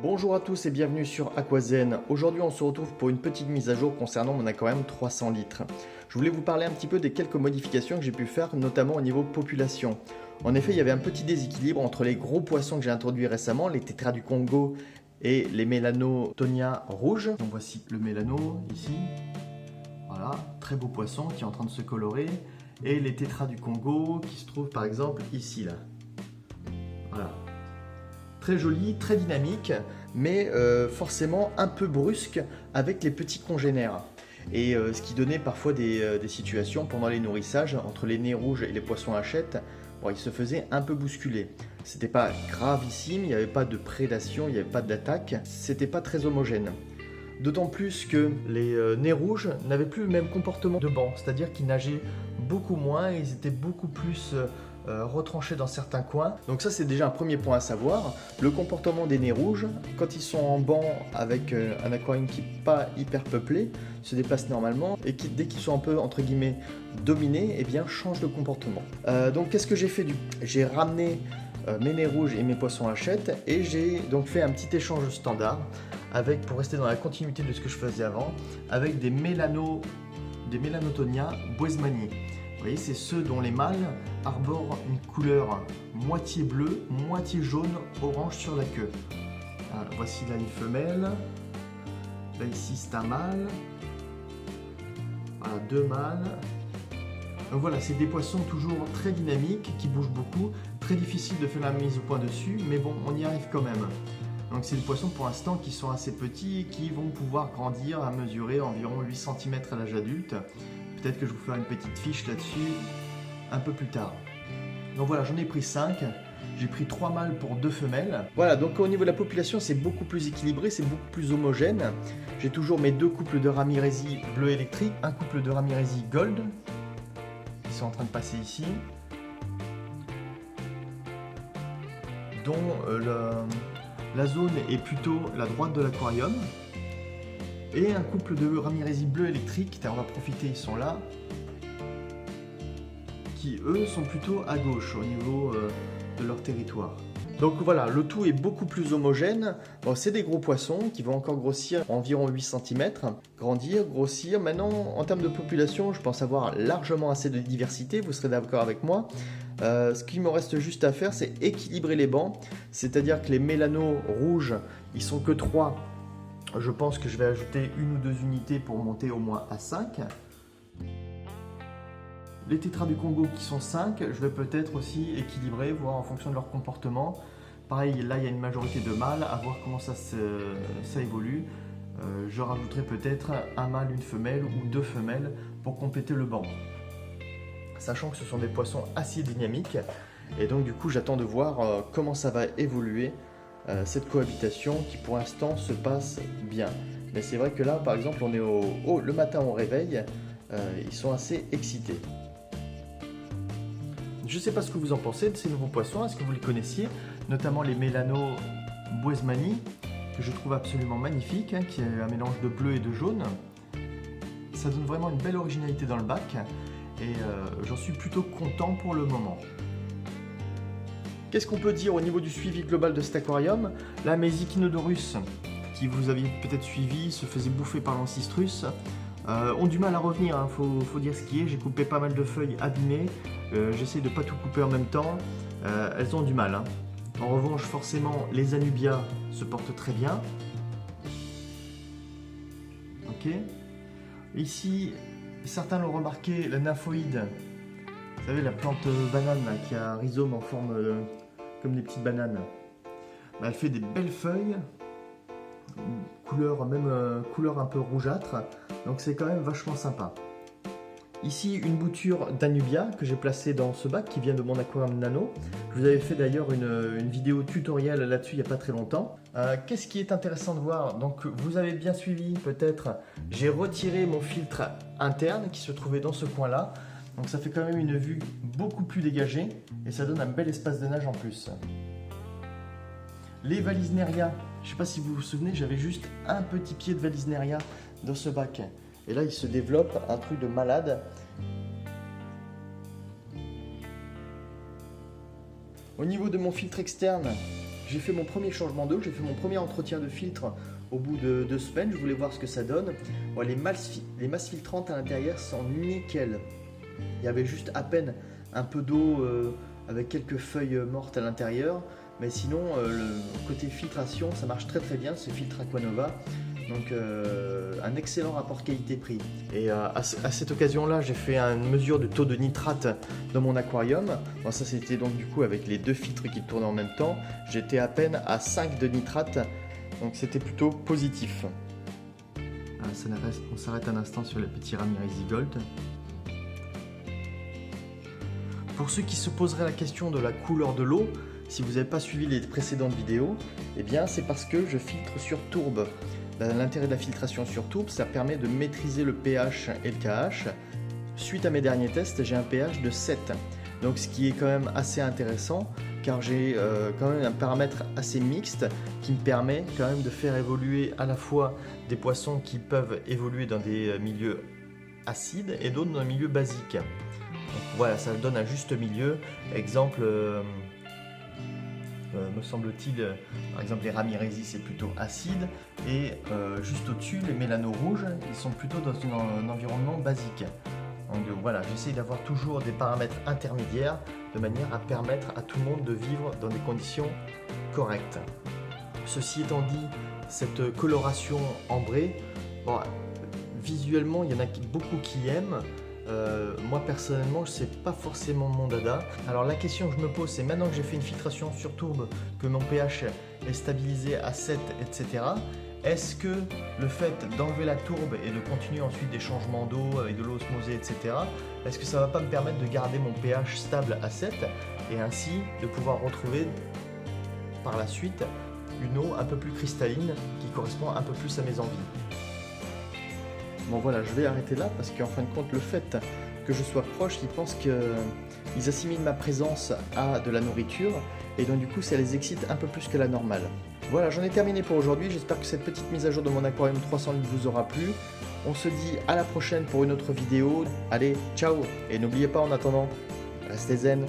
Bonjour à tous et bienvenue sur Aquazen. Aujourd'hui on se retrouve pour une petite mise à jour concernant mon aquarium 300 litres. Je voulais vous parler un petit peu des quelques modifications que j'ai pu faire, notamment au niveau population. En effet, il y avait un petit déséquilibre entre les gros poissons que j'ai introduits récemment, les tétras du Congo et les Melanotonia rouges. Donc voici le mélano ici. Voilà, très beau poisson qui est en train de se colorer. Et les tétras du Congo qui se trouvent par exemple ici là. Voilà. Très joli, très dynamique, mais forcément un peu brusque avec les petits congénères. Et ce qui donnait parfois des situations pendant les nourrissages entre les nez rouges et les poissons hachette, bon, ils se faisaient un peu bousculer. C'était pas gravissime, il n'y avait pas de prédation, il n'y avait pas d'attaque, c'était pas très homogène. D'autant plus que les nez rouges n'avaient plus le même comportement de banc, c'est-à-dire qu'ils nageaient beaucoup moins, ils étaient beaucoup plus retranchés dans certains coins. Donc ça c'est déjà un premier point à savoir. Le comportement des nez rouges, quand ils sont en banc avec un aquarium qui n'est pas hyper peuplé, se déplacent normalement et qui, dès qu'ils sont un peu entre guillemets dominés, eh bien changent de comportement. Donc qu'est-ce que j'ai fait J'ai ramené mes nez rouges et mes poissons hachette et j'ai donc fait un petit échange standard avec, pour rester dans la continuité de ce que je faisais avant, avec des Melanotonia boismanii. Vous voyez, c'est ceux dont les mâles arborent une couleur moitié bleue, moitié jaune, orange sur la queue. Alors, voici là une femelle. Là ici c'est un mâle. Voilà, deux mâles. Donc voilà, c'est des poissons toujours très dynamiques, qui bougent beaucoup. Très difficile de faire la mise au point dessus, mais bon, on y arrive quand même. Donc c'est des poissons pour l'instant qui sont assez petits et qui vont pouvoir grandir à mesurer environ 8 cm à l'âge adulte. Peut-être que je vous ferai une petite fiche là-dessus un peu plus tard. Donc voilà, j'en ai pris 5. J'ai pris 3 mâles pour 2 femelles. Voilà, donc au niveau de la population, c'est beaucoup plus équilibré, c'est beaucoup plus homogène. J'ai toujours mes 2 couples de Ramirezi bleu électrique, un couple de Ramirezi gold, qui sont en train de passer ici, dont la zone est plutôt la droite de l'aquarium. Et un couple de Ramirezi bleu électrique, on va profiter, ils sont là, qui eux sont plutôt à gauche au niveau de leur territoire. Donc voilà, le tout est beaucoup plus homogène. Bon, c'est des gros poissons qui vont encore grossir environ 8 cm, grandir, grossir. Maintenant, en termes de population, je pense avoir largement assez de diversité, vous serez d'accord avec moi. Ce qu'il me reste juste à faire, c'est équilibrer les bancs, c'est-à-dire que les mélanos rouges, ils sont que 3. Je pense que je vais ajouter 1 ou 2 unités pour monter au moins à 5. Les tétras du Congo qui sont 5, je vais peut-être aussi équilibrer, voir en fonction de leur comportement. Pareil, là il y a une majorité de mâles, à voir comment ça évolue. Je rajouterai peut-être un mâle, une femelle ou 2 femelles pour compléter le banc. Sachant que ce sont des poissons assez dynamiques. Et donc du coup j'attends de voir comment ça va évoluer. Cette cohabitation qui pour l'instant se passe bien. Mais c'est vrai que là par exemple on est le matin au réveil, ils sont assez excités. Je ne sais pas ce que vous en pensez de ces nouveaux poissons, est-ce que vous les connaissiez, notamment les Melano boismanii, que je trouve absolument magnifique, qui est un mélange de bleu et de jaune. Ça donne vraiment une belle originalité dans le bac et j'en suis plutôt content pour le moment. Qu'est-ce qu'on peut dire au niveau du suivi global de cet aquarium? Là, mes Echinodorus, qui vous aviez peut-être suivi, se faisaient bouffer par l'ancistrus, ont du mal à revenir, faut dire ce qui est. J'ai coupé pas mal de feuilles abîmées, j'essaie de ne pas tout couper en même temps, elles ont du mal. En revanche, forcément, les Anubias se portent très bien. Ok. Ici, certains l'ont remarqué, la nymphoïde, vous savez, la plante banane là, qui a un rhizome en forme comme des petites bananes. Bah, elle fait des belles feuilles, couleur un peu rougeâtre, donc c'est quand même vachement sympa. Ici, une bouture d'Anubia que j'ai placée dans ce bac qui vient de mon aquarium nano. Je vous avais fait d'ailleurs une vidéo tutoriel là-dessus il n'y a pas très longtemps. Qu'est-ce qui est intéressant de voir? Donc vous avez bien suivi peut-être, j'ai retiré mon filtre interne qui se trouvait dans ce coin-là. Donc ça fait quand même une vue beaucoup plus dégagée et ça donne un bel espace de nage en plus. Les Vallisneria, je ne sais pas si vous vous souvenez, j'avais juste un petit pied de Vallisneria dans ce bac. Et là il se développe un truc de malade. Au niveau de mon filtre externe, J'ai fait mon premier changement d'eau, j'ai fait mon premier entretien de filtre au bout de 2 semaines. Je voulais voir ce que ça donne. Bon, les masses filtrantes à l'intérieur sont nickel. Il y avait juste à peine un peu d'eau avec quelques feuilles mortes à l'intérieur. Mais sinon, le côté filtration, ça marche très très bien, ce filtre Aquanova. Donc un excellent rapport qualité-prix. Et à cette occasion-là, j'ai fait une mesure de taux de nitrate dans mon aquarium. Bon, ça c'était donc du coup avec les 2 filtres qui tournaient en même temps. J'étais à peine à 5 de nitrate, donc c'était plutôt positif. On s'arrête un instant sur le petit Ramirez Gold. Pour ceux qui se poseraient la question de la couleur de l'eau, si vous n'avez pas suivi les précédentes vidéos, eh bien c'est parce que je filtre sur tourbe. L'intérêt de la filtration sur tourbe, ça permet de maîtriser le pH et le KH. Suite à mes derniers tests, j'ai un pH de 7. Donc ce qui est quand même assez intéressant, car j'ai quand même un paramètre assez mixte qui me permet quand même de faire évoluer à la fois des poissons qui peuvent évoluer dans des milieux acides et d'autres dans un milieu basique. Donc voilà, ça donne un juste milieu. Exemple, me semble-t-il, par exemple les Ramirez c'est plutôt acide et juste au-dessus les Mélano rouges ils sont plutôt dans un environnement basique. Donc voilà, j'essaie d'avoir toujours des paramètres intermédiaires de manière à permettre à tout le monde de vivre dans des conditions correctes. Ceci étant dit, cette coloration ambrée, bon, visuellement il y en a beaucoup qui aiment. Moi personnellement, c'est pas forcément mon dada. Alors la question que je me pose, c'est maintenant que j'ai fait une filtration sur tourbe, que mon pH est stabilisé à 7, etc. Est-ce que le fait d'enlever la tourbe et de continuer ensuite des changements d'eau avec de l'eau osmosée, etc., est-ce que ça va pas me permettre de garder mon pH stable à 7 et ainsi de pouvoir retrouver par la suite une eau un peu plus cristalline qui correspond un peu plus à mes envies? Bon voilà, je vais arrêter là parce qu'en fin de compte, le fait que je sois proche, ils pensent qu'ils assimilent ma présence à de la nourriture et donc du coup ça les excite un peu plus que la normale. Voilà, j'en ai terminé pour aujourd'hui, j'espère que cette petite mise à jour de mon aquarium 300 litres vous aura plu. On se dit à la prochaine pour une autre vidéo. Allez, ciao! Et n'oubliez pas en attendant, restez zen!